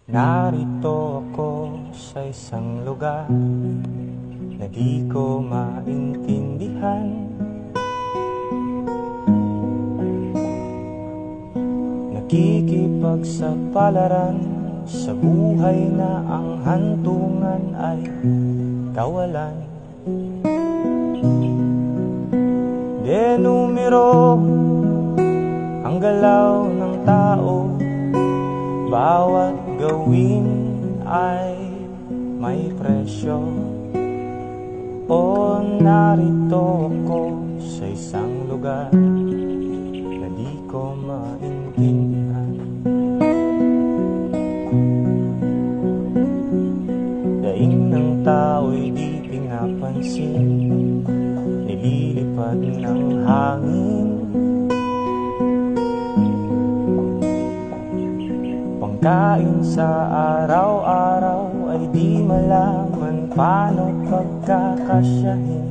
Narito ako sa isang lugar na di ko maintindihan. Nakikipagsapalaran sa buhay na ang hantungan ay kawalan. Denumero ang galaw ng tao, bawat gawin ay may presyo. O narito ako sa isang lugar na di ko maintindihan. Daing ng tao'y di pinapansin, nililipad ng hangin. Pangkain sa araw-araw ay di malaman paano pagkakasyahin.